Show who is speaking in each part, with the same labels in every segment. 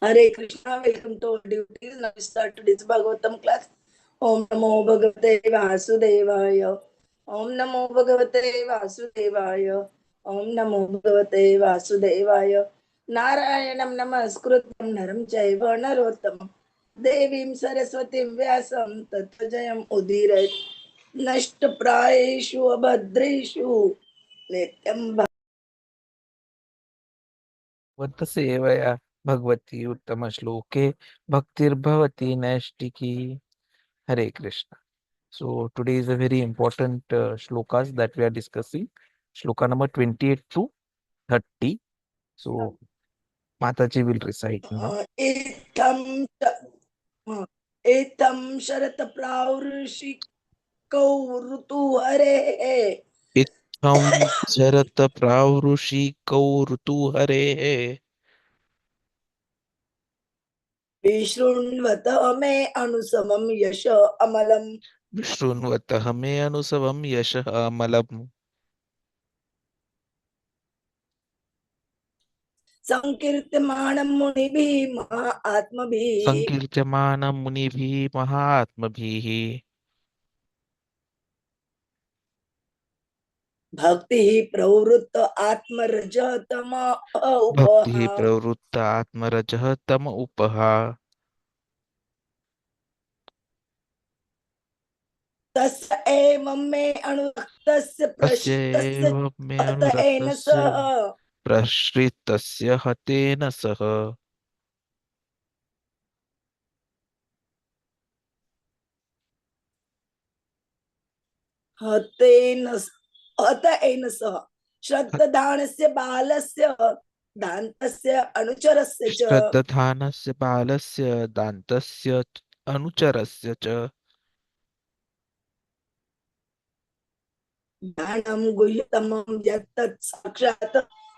Speaker 1: Hare Krishna, welcome to our duties. Now we start today's Bhagavatam class. Om Namo Bhagavate Vasudevaya. Om Namo Bhagavate Vasudevaya. Om Namo Bhagavate Vasudevaya. Narayanam Namaskrutam Naram Chaiva Narottam. Devim Saraswatim Vyasam Tatvajayam Udirat. Nashtaprayeshu Abhadreshu. Nityam
Speaker 2: सेवया भगवती उत्तम श्लोके भक्तिर्भवती नैष्टिकी. Hare Krishna. So today is a very important shlokas that we are discussing. Shloka number 28 to 30. So Mataji will recite now.
Speaker 1: Itam Etam Sharat Praurishikau Rutu Hare
Speaker 2: Itham charata pravrushikau ऋतुहरेः
Speaker 1: Vishrunvata me anusamam yasha amalam
Speaker 2: विशृण्वतः मे अनुसवं यशः अमलम्.
Speaker 1: Sankirtamanam Munibhi Maha Atmabhi
Speaker 2: संकीर्त्यमानं मुनिभिः महात्मभिः
Speaker 1: Bhakti Pravrutta Atma Rajatama
Speaker 2: भक्तिः
Speaker 1: Upaha
Speaker 2: प्रवृत्त आत्मरजः तम उपहा.
Speaker 1: Tasya evam me anuraktasya prashtasya
Speaker 2: तस्यैव मे
Speaker 1: Ataena
Speaker 2: अनुरक्तस्य
Speaker 1: Saha
Speaker 2: प्रश्रितस्य हतेन सह.
Speaker 1: Hatena Sah Shraddhadanasya Balasya Dantasya Anucharasya Cha
Speaker 2: श्रद्धानस्य बालस्य दान्तस्य अनुचरस्य च.
Speaker 1: Jnanam Guhyatamam Yattat Sakshat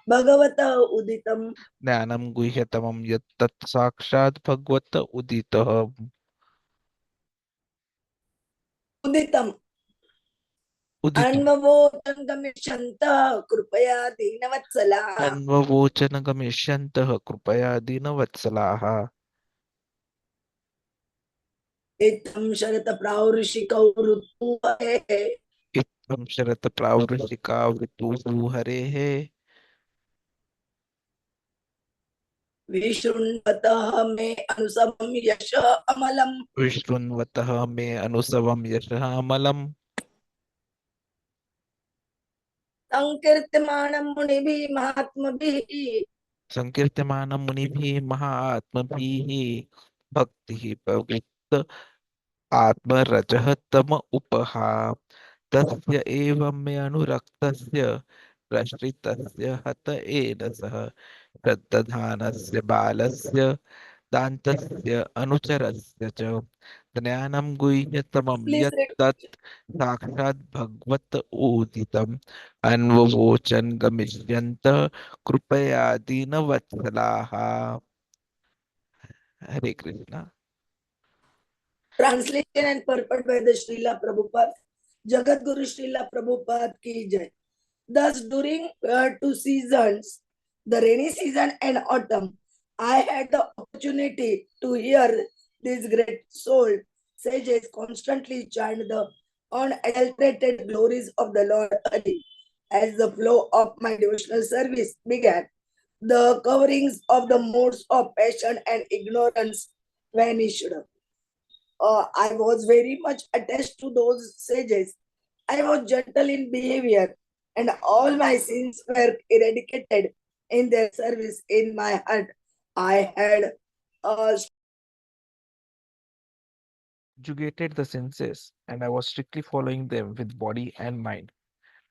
Speaker 1: Bhagavata Uditam
Speaker 2: ज्ञानं गुह्यतमं यत् तत् साक्षात् भगवत उदितः.
Speaker 1: Uditam
Speaker 2: उदितम्
Speaker 1: Anvavotam Gamishanta Krupaya Dinavatsala
Speaker 2: अन्ववोचन गमिष्यन्तः कृपया दीनवत्सलाः.
Speaker 1: Itam Sharata Praurishikau Rutu Hare
Speaker 2: इत्थं शरत प्रावृषिका वृतुः हरेः
Speaker 1: Vishrunvata me anusamam yasha amalam
Speaker 2: विशृण्वतः मे अनुसवं यशः अमलम्.
Speaker 1: Sankirtamanam Munibhi Mahatmabhi
Speaker 2: संकीर्त्यमानं मुनिभिः महात्मभिः भक्तिः प्रवृत्त आत्मरजः तम उपहा. तस्य एवं मे अनुरक्तस्य प्रश्रितस्य हत एन सह. श्रद्धानस्य बालस्य दान्तस्य अनुचरस्य च. ज्ञानं गुह्यतमं
Speaker 1: Please
Speaker 2: यत् तत् साक्षात् भगवत ऊदितम्. अन्ववोचन् गमिष्यन्तः कृपया दीनवत्सलाः. हरे Krishna.
Speaker 1: Translation and purport by the Srila Prabhupada. Jagat Guru Srila Prabhupada ki jai. Thus, during 2 seasons, the rainy season and autumn, I had the opportunity to hear these great soul sages constantly chant the unadulterated glories of the Lord Hari. As the flow of my devotional service began, the coverings of the modes of passion and ignorance vanished. I was very much attached to those sages. I was gentle in behavior, and all my sins were eradicated in their service. In my heart, I had
Speaker 2: Subjugated the senses, and I was strictly following them with body and mind.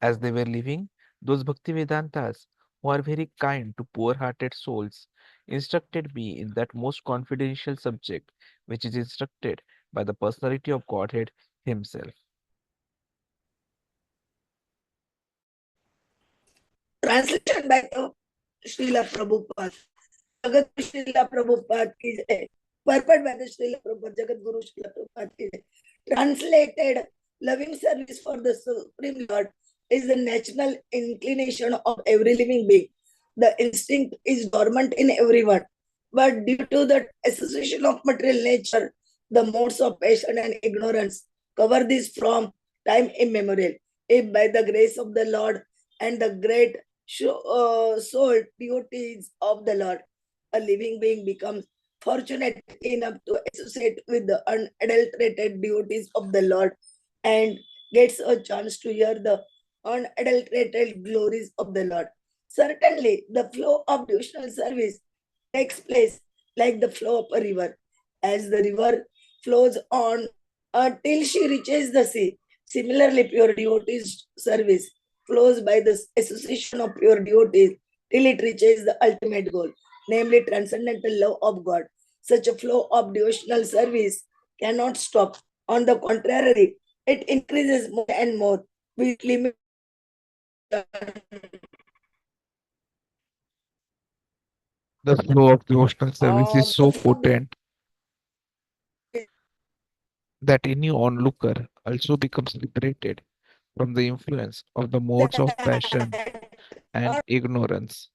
Speaker 2: As they were living, those Bhakti Vedantas, who are very kind to poor hearted souls, instructed me in that most confidential subject which is instructed by the personality of Godhead Himself.
Speaker 1: translation by the Srila Prabhupada. Jagat Srila Prabhupada ki jai. Purport by the Srila Prabhupada, Jagat Guru Srila Prabhupada ki jai. Translated, loving service for the Supreme Lord is the natural inclination of every living being. The instinct is dormant in everyone. But due to the association of material nature, the modes of passion and ignorance cover this from time immemorial. If by the grace of the Lord and the great soul devotees of the Lord, a living being becomes fortunate enough to associate with the unadulterated devotees of the Lord and gets a chance to hear the unadulterated glories of the Lord. Certainly, the flow of devotional service takes place like the flow of a river. As the river flows on till she reaches the sea. Similarly, pure devotees service flows by the association of pure devotees till it reaches the ultimate goal, namely transcendental love of God. Such a flow of devotional service cannot stop. On the contrary, it increases more and more with limit.
Speaker 2: The flow of devotional service is so potent that any onlooker also becomes liberated from the influence of the modes of passion and ignorance.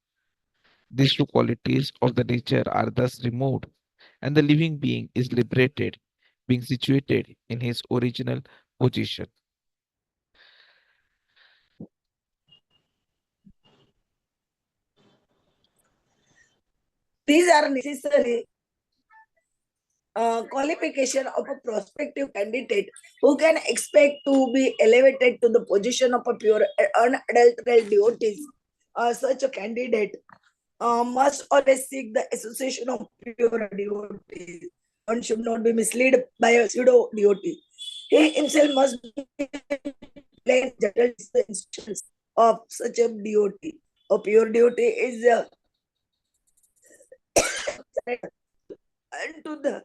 Speaker 2: These two qualities of the nature are thus removed, and the living being is liberated, being situated in his original position.
Speaker 1: These are necessary qualification of a prospective candidate who can expect to be elevated to the position of a pure unadulterated devotees. Such a candidate must always seek the association of pure devotees. One should not be misled by a pseudo devotee. He himself must be plain general instructions of such a devotee. A pure devotee is unto the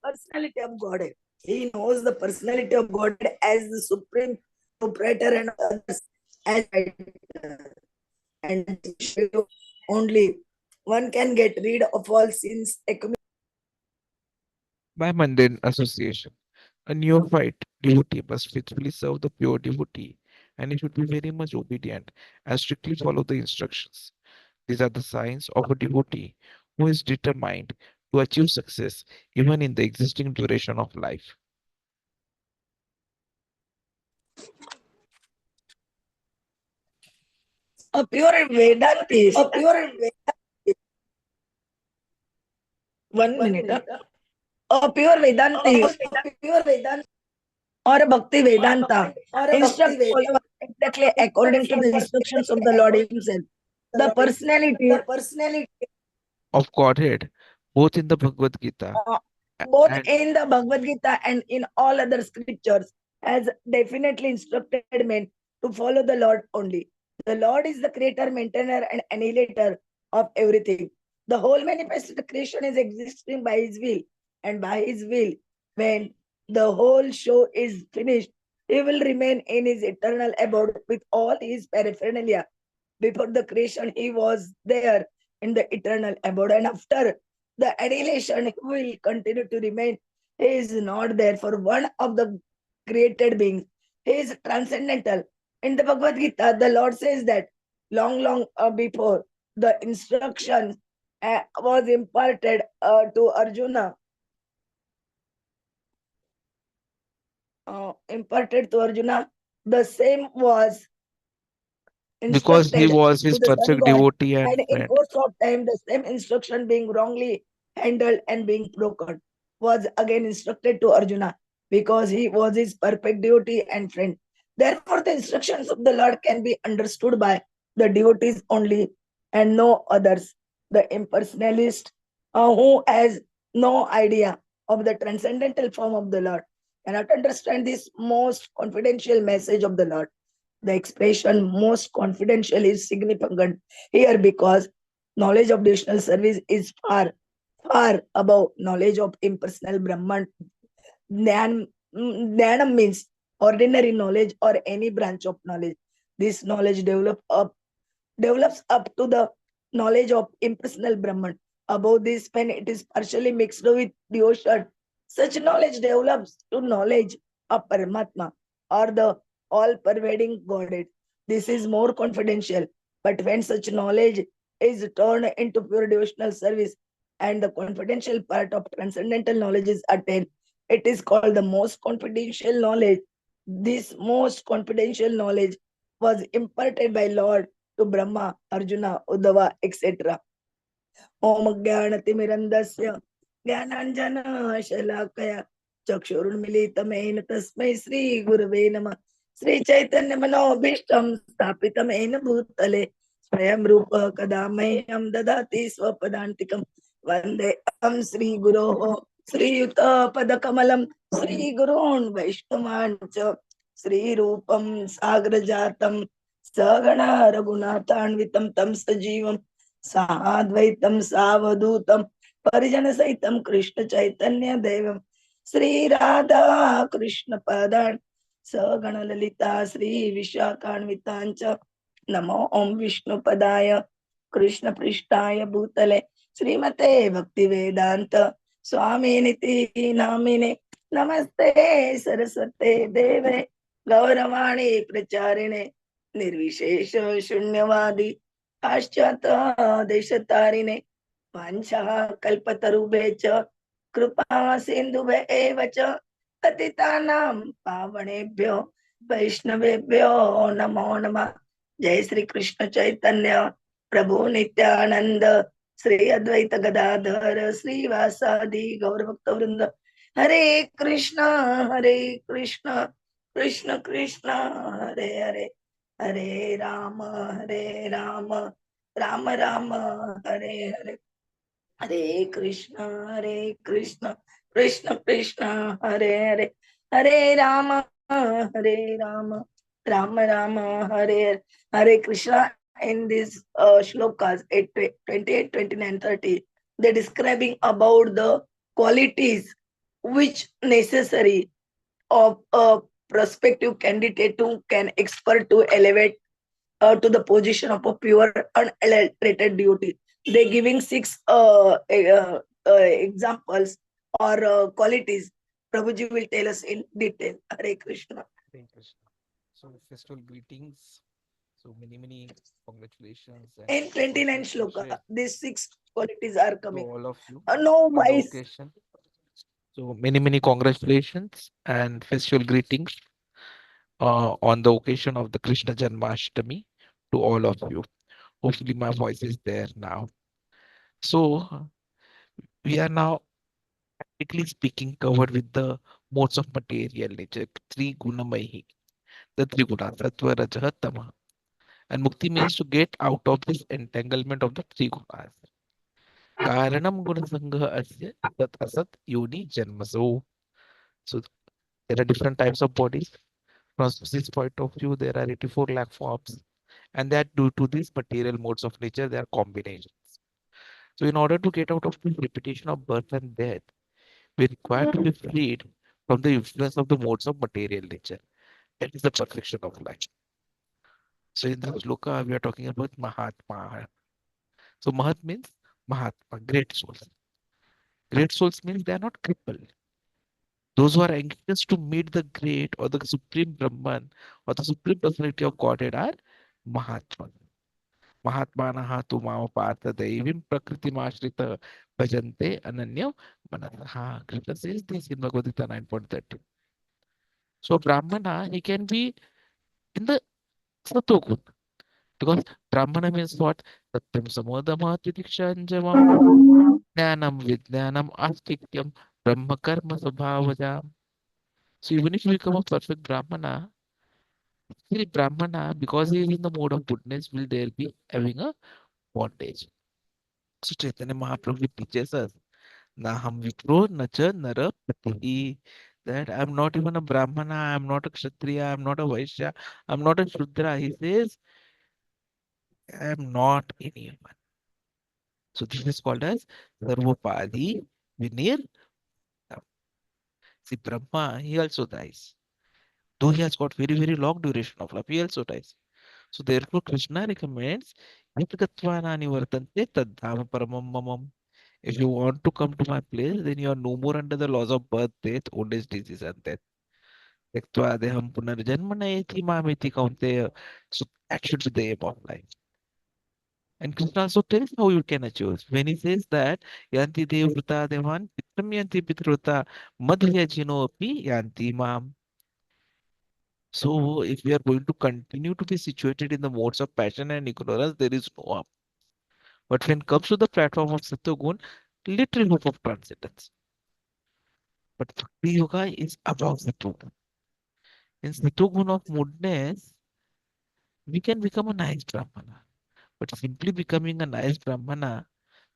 Speaker 1: personality of Godhead. He knows the personality of Godhead as the supreme proprietor and others as and only one can get rid of all sins.
Speaker 2: By mundane association, a neophyte devotee must faithfully serve the pure devotee, and he should be very much obedient and strictly follow the instructions. These are the signs of a devotee who is determined to achieve success even in the existing duration of life.
Speaker 1: A pure Vedantist, a pure one minute, a pure Vedantist, or a Bhakti Vedanta instruct followers exactly according to the instructions of the Lord Himself. The personality
Speaker 2: Of Godhead, both in the Bhagavad-gītā
Speaker 1: both
Speaker 2: and
Speaker 1: in the Bhagavad-gītā and in all other scriptures, has definitely instructed men to follow the Lord only. The Lord is the creator, maintainer, and annihilator of everything. The whole manifested creation is existing by His will, and by His will, when the whole show is finished, He will remain in His eternal abode with all His paraphernalia. Before the creation, He was there in the eternal abode, and after the annihilation, He will continue to remain. He is not there for one of the created beings. He is transcendental. In the Bhagavad Gita, the Lord says that long before the instruction was imparted to Arjuna, the same was
Speaker 2: because he
Speaker 1: instructed
Speaker 2: was
Speaker 1: to
Speaker 2: his
Speaker 1: the sun
Speaker 2: perfect
Speaker 1: god,
Speaker 2: devotee and
Speaker 1: and in
Speaker 2: friend.
Speaker 1: course of time, the same instruction being wrongly handled and being broken was again instructed to Arjuna because he was his perfect devotee and friend. Therefore, the instructions of the Lord can be understood by the devotees only and no others. The impersonalist who has no idea of the transcendental form of the Lord cannot understand this most confidential message of the Lord. The expression most confidential is significant here because knowledge of devotional service is far above knowledge of impersonal Brahman. Jnanam means ordinary knowledge or any branch of knowledge. This knowledge develops up to the knowledge of impersonal Brahman. Above this, when it is partially mixed with devotion, such knowledge develops to knowledge of Paramatma or the all-pervading Godhead. This is more confidential. But when such knowledge is turned into pure devotional service and the confidential part of transcendental knowledge is attained. It is called the most confidential knowledge. This most confidential knowledge was imparted by Lord to Brahma, Arjuna, Uddhava, etc. Om Jnanatimirandasya Jnananjana Shalakaya Chakshurunmilitamena Tasmai Sri Gurave Namah Sri Chaitanya Manobhishtam Sthapitamena Bhutale Swayam Rupa Kadamahyam Dadati Swapadantikam Vandeham Sri Guroho Sri Yuta Padakamalam Sri Gurun Vaishnavancha Sri Rupam Sagrajatam Sagana Raghunathanvitam Tam Sajivam साद्वैतम सावधूतम परिजन सहितम कृष्ण चैतन्य देवम श्री राधा कृष्ण पदान सगण ललिता श्री विशाखान्वितांच नमो ओम विष्णु पदाय कृष्ण पृष्ठाय भूतले श्रीमते भक्ति वेदांत स्वामी निति नामिने नमस्ते सरस्वते देवे गौरवाणी प्रचारिणे निर्विशेष शून्यवादी पाश्चात देशतारिणे वाञ्छः कल्पतरुभे च कृपा सिन्धुभे एव च पतितानां पावनेभ्यो वैष्णवेभ्यो नमो नमः। जय श्री कृष्ण चैतन्य प्रभु नित्यानंद श्री अद्वैत गदाधर श्रीवासादि गौरभक्त वृंद। हरे Krishna Krishna Krishna Hare Hare Hare Ram Ram Ram Hare Hare Hare Krishna Krishna Krishna Hare Hare Hare Ram Ram Ram Hare Hare Hare Krishna. In these shlokas 28, 29, 30, they're describing about the qualities which necessary of a prospective candidate who can expert to elevate to the position of a pure unadulterated devotee. They're giving six examples or qualities. Prabhuji will tell us in detail. Hare Krishna.
Speaker 2: Hare Krishna. So festival greetings. So many congratulations and
Speaker 1: In 29
Speaker 2: auspicious
Speaker 1: shloka,
Speaker 2: wishes
Speaker 1: these six qualities are
Speaker 2: to
Speaker 1: coming.
Speaker 2: all of you
Speaker 1: No
Speaker 2: on the
Speaker 1: vice.
Speaker 2: occasion. So many congratulations and festival greetings on the occasion of the Krishna Janmashtami to all of you. Hopefully my voice is there now. So we are now practically speaking covered with the modes of material nature, three gunamayi, the three gunas, sattva, rajaha, tama. And mukti means to get out of this entanglement of the three gunas. Karanam gunasangha asya sat asat yoni janmaso. So there are different types of bodies. From this point of view, there are 84 lakh forms. And that due to these material modes of nature, there are combinations. So in order to get out of this repetition of birth and death, we require to be freed from the influence of the modes of material nature. That is the perfection of life. So in the shloka, we are talking about Mahatma. So Mahat means Mahatma, great souls. Great souls means they are not crippled. Those who are anxious to meet the great or the supreme Brahman or the supreme personality of Godhead are Mahatma. Mahatmanaha tu mama partha devim prakritimāśrita bhajante ananya manasah. Krishna says this in Bhagavad-gītā 9.30. So Brahmana, he can be in the Sattva-Guna. Because Brahmana means what? Satyam samodama tidikshanjavam jnanam vijnanam astikyam brahma karma svabhavajam. So even if you become a perfect Brahmana, still Brahmana, because he is in the mode of goodness, will there be having a bondage. So Chaitanya Mahaprabhu teaches us, Naham Vipro Nacha Nara Patihi, that I'm not even a Brahmana, I'm not a Kshatriya, I'm not a Vaishya, I'm not a Shudra. He says, I'm not anyone. So this is called as Sarvopadi Vinir. See, Brahma, he also dies. Though he has got very long duration of life, he also dies. So therefore, Krishna recommends Yat Gatvānāni Vartante Tadhāma Paramam Mamam. If you want to come to my place, then you are no more under the laws of birth, death, old age, disease, and death. त्यक्त्वा देहं पुनर्जन्म नयति मामिति kaunteya. So that should be the aim of life. And Krishna also tells how you can achieve. When he says that yanti devvrata devan pitram yanti pitrvrata madhya jinopi yanti mam. So if we are going to continue to be situated in the modes of passion and ignorance, there is no up. But when it comes to the platform of Sattva-Guṇa, little hope of transcendence. But Bhakti Yoga is above Sattva-Guṇa. In Sattva-Guṇa of moodness, we can become a nice Brahmana. But simply becoming a nice Brahmana,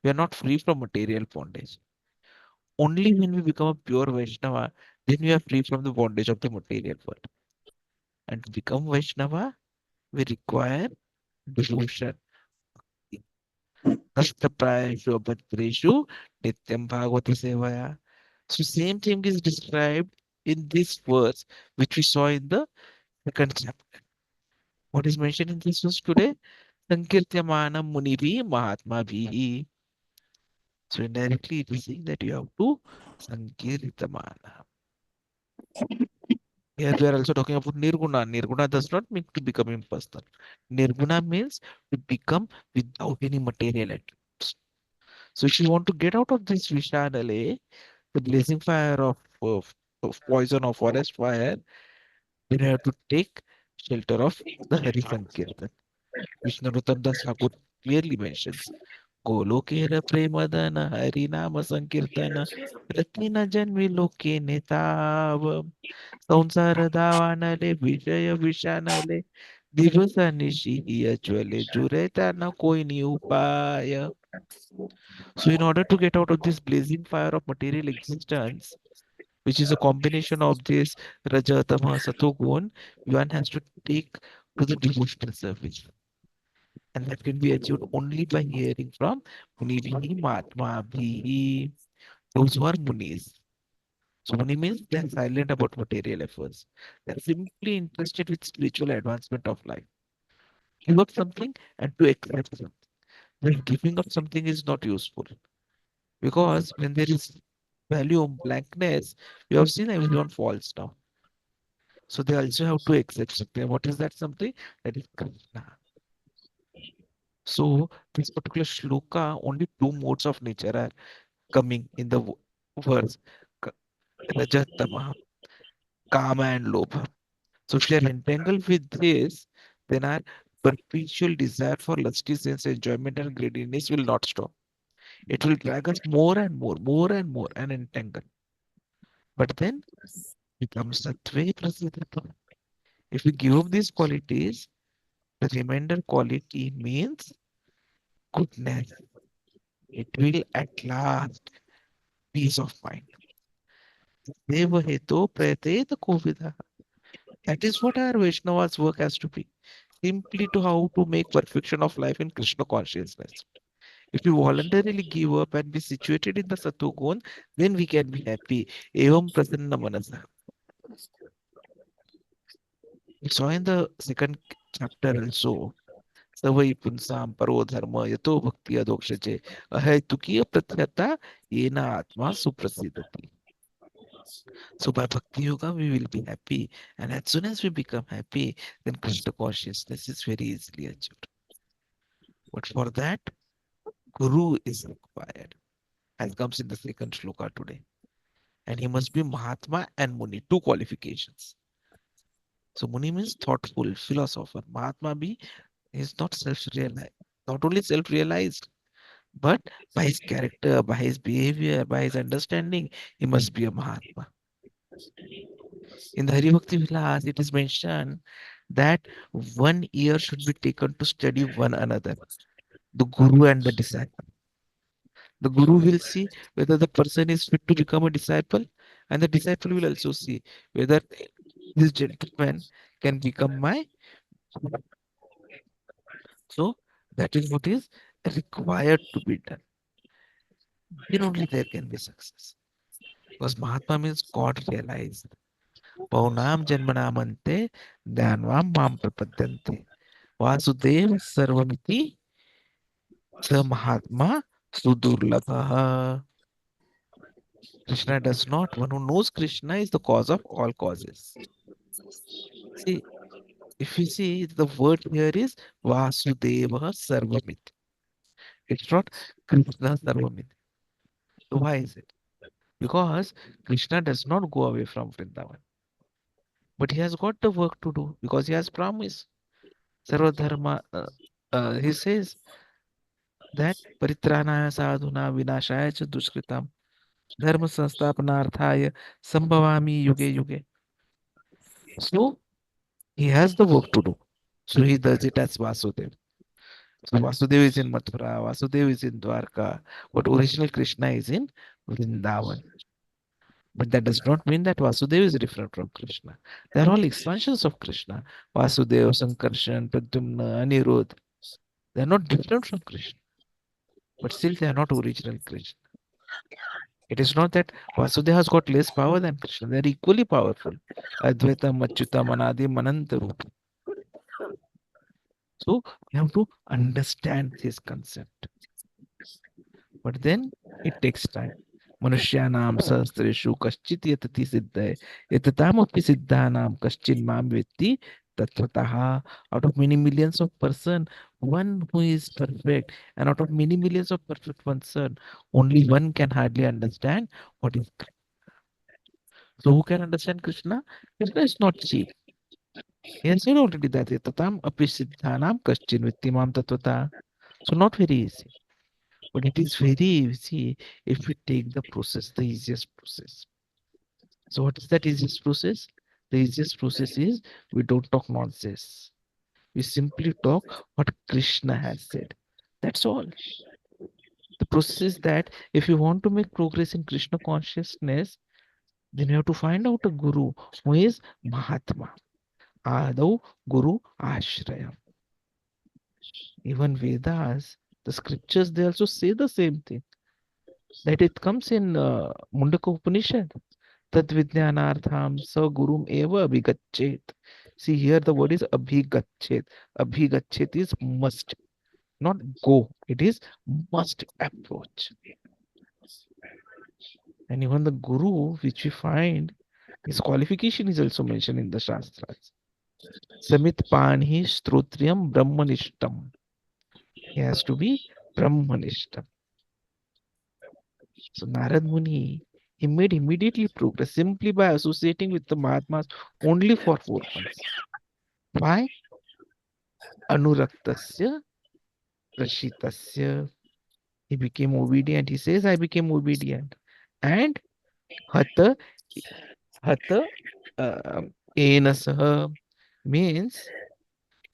Speaker 2: we are not free from material bondage. Only when we become a pure Vaishnava, then we are free from the bondage of the material world. And to become Vaishnava, we require devotion. Nastapayashu abhadreshu nityam bhagavata sevaya. So same thing is described in this verse, which we saw in the second chapter. What is mentioned in this verse today? Sankirtyamana munivi mahatma bhi. So indirectly it is saying that you have to Sankirtamana. Here we are also talking about Nirguna. Nirguna does not mean to become impersonal. Nirguna means to become without any material attributes. So if you want to get out of this Vishanale, the blazing fire of poison or forest fire, then you have to take shelter of the hari-saṅkīrtana, which Narottama Ṭhākura clearly mentions. Golokera premadana harinama sankirtana ratina janmi loke netav संसार दावानले विषय विषानले दिवस निशिय ज्वले जुरेता न कोई नहीं उपाय. So in order to get out of this blazing fire of material existence, which is a combination of this Rajatama Satogun, one has to take to the devotional service. And that can be achieved only by hearing from Munivi Mahatma Bhi, those who are Munis. So Muni means they're silent about material efforts. They're simply interested with spiritual advancement of life. Give up something and to accept something. Then giving up something is not useful because when there is value of blankness, we have seen everyone falls down. So they also have to accept something. What is that something? That is Krishna. So this particular shloka, only two modes of nature are coming in the verse. Ka- Rajatama, Kama and Lobha. So if we are entangled with this, then our perpetual desire for lusty sense enjoyment and greediness will not stop. It will drag us more and more, and entangle. But then becomes Sattve Prasidhata. If we give up these qualities, the remainder quality means goodness. It will at last peace of mind. Deva heto prayateta kovidaha. That is what our Vaishnava's work has to be. Simply to how to make perfection of life in Krishna consciousness. If we voluntarily give up and be situated in the Sattva-Guṇa, then we can be happy. Evam prasanna manasa. We saw in the second chapter also. Savai punsam paro dharma yato bhakti adokshache ahaitukya pratyata yena atma suprasidati. So by Bhakti Yoga, we will be happy. And as soon as we become happy, then Krishna consciousness is very easily achieved. But for that, Guru is required, as comes in the second shloka today. And he must be Mahatma and Muni, two qualifications. So Muni means thoughtful, philosopher. Mahatma be is not self-realized, not only self-realized, but by his character, by his behavior, by his understanding, he must be a Mahatma. In the Hari Bhakti Vilas, it is mentioned that 1 year should be taken to study one another, the Guru and the disciple. The Guru will see whether the person is fit to become a disciple, and the disciple will also see whether this gentleman can become my. So that is what is required to be done. Then only there can be success. Because Mahatma means God realized. Paunam janmanamante dhanvam mam prapadyante. Vasudev sarvamiti sa Mahatma sudurlabha. Krishna does not. One who knows Krishna is the cause of all causes. See, if you see, the word here is Vasudeva Sarvamiti. It's not Krishna Sarvamiti. So why is it? Because Krishna does not go away from Vrindavan. But he has got the work to do because he has promised. Sarva Dharma, he says that Paritranaya sadhuna vinashaya cha dushkritam dharma sansthapanarthaya sambhavami yuge yuge. So he has the work to do. So he does it as Vasudev. So Vasudev is in Mathura, Vasudev is in Dwarka, but original Krishna is in Vrindavan. But that does not mean that Vasudeva is different from Krishna. They are all expansions of Krishna. Vasudeva, Sankarshan, Pradyumna, Anirudh. They are not different from Krishna. But still they are not original Krishna. It is not that Vasudeva has got less power than Krishna. They are equally powerful. Advaitam, Achyutam, Anadim, Anantarup. So you have to understand this concept. But then it takes time. Manushyanam sahasreshu kaschit yatati siddhaya yatatamopi siddhanam kaschin mam vetti tattvataha. Out of many millions of person, one who is perfect, and out of many millions of perfect person, only one can hardly understand what is Krishna. So who can understand Krishna? Krishna is not cheap. He has said already that yatatam api siddhanam kaschin vetti mam tattvataha. So not very easy. But it is very easy if we take the process, the easiest process. So what is that easiest process? The easiest process is we don't talk nonsense. We simply talk what Krishna has said. That's all. The process is that if you want to make progress in Krishna consciousness, then you have to find out a guru who is Mahatma. Adau Guru Ashrayam. Even Vedas, the scriptures, they also say the same thing. That it comes in Mundaka Upanishad. Tadvijnanartham sa gurum eva abhigachet. See here the word is abhigachet. Abhigachet is must, not go. It is must approach. And even the guru which we find, his qualification is also mentioned in the Shastras. Samit Panhi Strotriam Brahmanishtam. He has to be Brahmanishtam. So Narad Muni, he made immediately progress simply by associating with the Mahatmas only for 4 months. Why? Anuraktasya Rashitasya. He became obedient. He says, I became obedient. And Hata Hata Enasaha means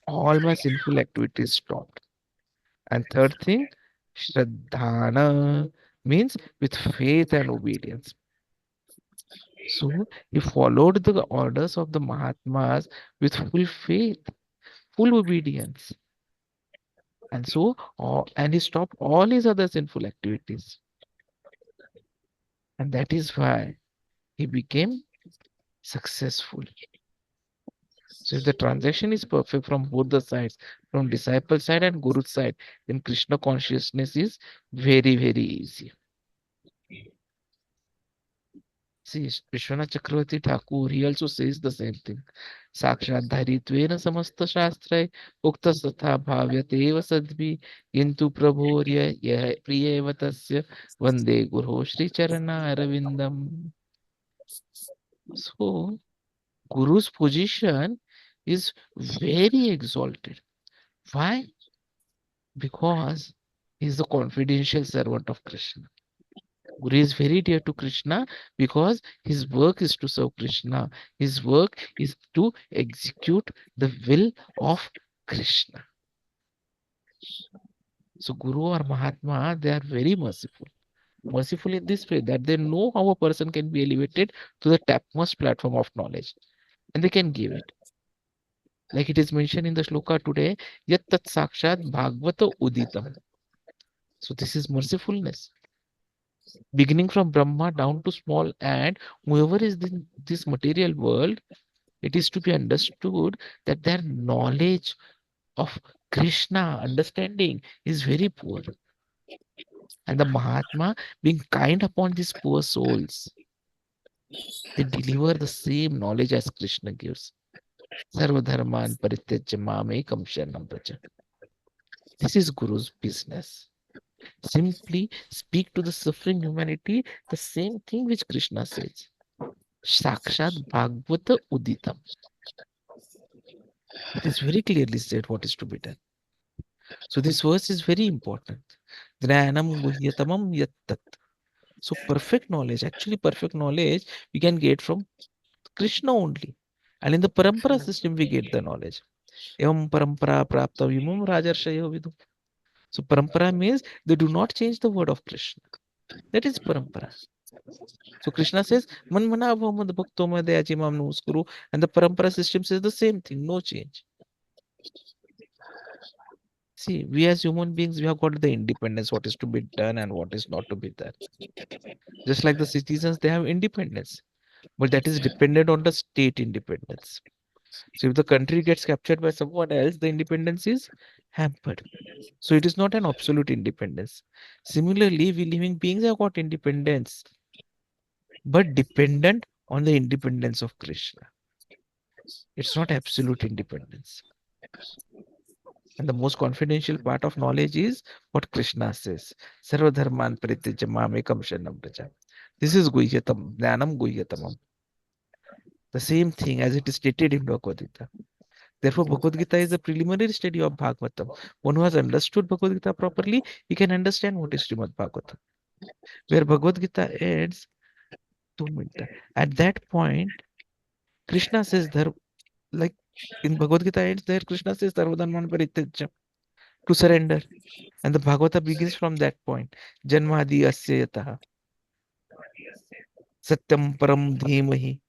Speaker 2: all my sinful activities stopped. And third thing, Shraddhana means with faith and obedience. So he followed the orders of the Mahatmas with full faith, full obedience. And so, and he stopped all his other sinful activities. And that is why he became successful. So if the transaction is perfect from both the sides, from disciple side and guru side, then Krishna consciousness is very, very easy. See, Vishwanath Chakravarti Ṭhākura, he also says the same thing. Sakshat dharitvena samasta shastra ukta satha bhavyate eva sadvi kintu prabhorya yah priyeva tasya vande guru shri charana aravindam. So, Guru's position is very exalted. Why? Because he is the confidential servant of Krishna. Guru is very dear to Krishna because his work is to serve Krishna. His work is to execute the will of Krishna. So Guru or Mahatma, they are very merciful. Merciful in this way that they know how a person can be elevated to the topmost platform of knowledge. And they can give it. Like it is mentioned in the shloka today, Yat tat sakshat bhagavata uditam. So this is mercifulness. Beginning from Brahma down to small ant, whoever is in this material world, it is to be understood that their knowledge of Krishna, understanding, is very poor. And the Mahatma, being kind upon these poor souls, they deliver the same knowledge as Krishna gives. Sarvadharman parityajya mam ekam sharanam vraja. This is Guru's business. Simply speak to the suffering humanity the same thing which Krishna says. Sakshat Bhagavata Uditam. It is very clearly said what is to be done. So this verse is very important. Jnanam guhyatamam yattat. So perfect knowledge, actually perfect knowledge, we can get from Krishna only. And in the parampara system, we get the knowledge. Evam parampara prapta vimam rajarshayo vidu. So parampara means they do not change the word of Krishna. That is parampara. So Krishna says, Man mana bhamad bhakto madhyaji mam namaskuru. And the parampara system says the same thing, no change. See, we as human beings, we have got the independence, what is to be done and what is not to be done. Just like the citizens, they have independence, but that is dependent on the state independence. So if the country gets captured by someone else, the independence is hampered. So it is not an absolute independence. Similarly, we living beings have got independence, but dependent on the independence of Krishna. It's not absolute independence. And the most confidential part of knowledge is what Krishna says. Sarva dharman parityajya mamekam sharanam vraja. This is guhyatam, jnanam guhyatamam. The same thing as it is stated in Bhagavad-gītā. Therefore, Bhagavad-gītā is a preliminary study of Bhagavatam. One who has understood Bhagavad-gītā properly, he can understand what is Śrīmad-Bhāgavatam. Where Bhagavad-gītā ends, 2 minutes. At that point, Krishna says, like in Bhagavad-gītā ends there, Krishna says, Sarvadharman parityajya, to surrender. And the Bhagavata begins from that point. Janmadi asya yataha. Satyam param dhimahi.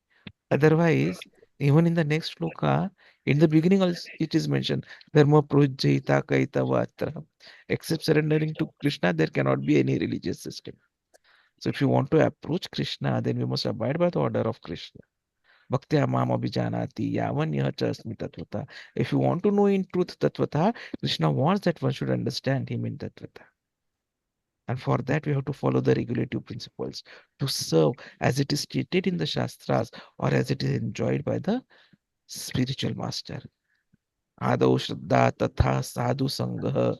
Speaker 2: Otherwise, even in the next shloka, in the beginning also it is mentioned, dharma projayita kaita vatra. Except surrendering to Krishna, there cannot be any religious system. So if you want to approach Krishna, then you must abide by the order of Krishna. Bhakti amam abhijanati yavan yaha cha asmi tatvata. If you want to know in truth tatvata, Krishna wants that one should understand him in tatvata. And for that, we have to follow the regulative principles to serve as it is stated in the Shastras or as it is enjoyed by the spiritual master. Adau Shraddha Tatha Sadhu Sangha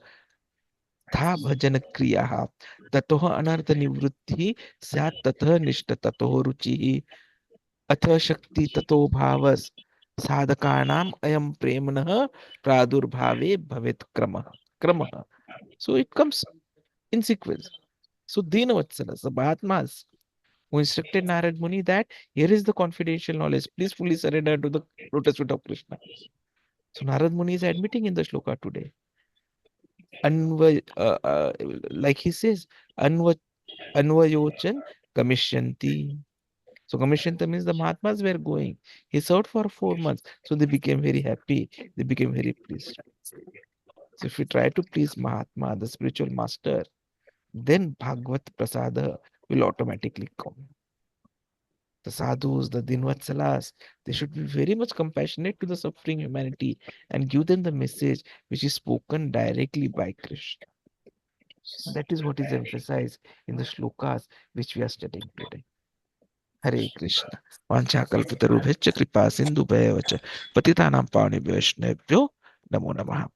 Speaker 2: Tha Bhajan Kriyaha Tatoha Anartha Nivrutti Syat Tatha Nishta Tatoha Ruchihi Atha Shakti Tato Bhavas Sadhakanam Ayam Premanaha Pradurbhave Bhavet Kramaha. So it comes in sequence. So Dinavatsala, the Mahatmas who instructed Narad Muni that here is the confidential knowledge. Please fully surrender to the lotus feet of Krishna. So Narad Muni is admitting in the shloka today. Like he says, Anvayochan Kamishyanti. So Kamishyanti means the Mahatmas were going. He served for 4 months. So they became very happy. They became very pleased. So if we try to please Mahatma, the spiritual master, then Bhagavad Prasada will automatically come. The sadhus, the dinvatsalas, they should be very much compassionate to the suffering humanity and give them the message which is spoken directly by Krishna. That is what is emphasized in the shlokas which we are studying today. Hare Krishna. Vanchakalpatarubhyacha kripa sindhubhaya vacha patitanam pavnebhyo Vaishnavabhyo namo namaha.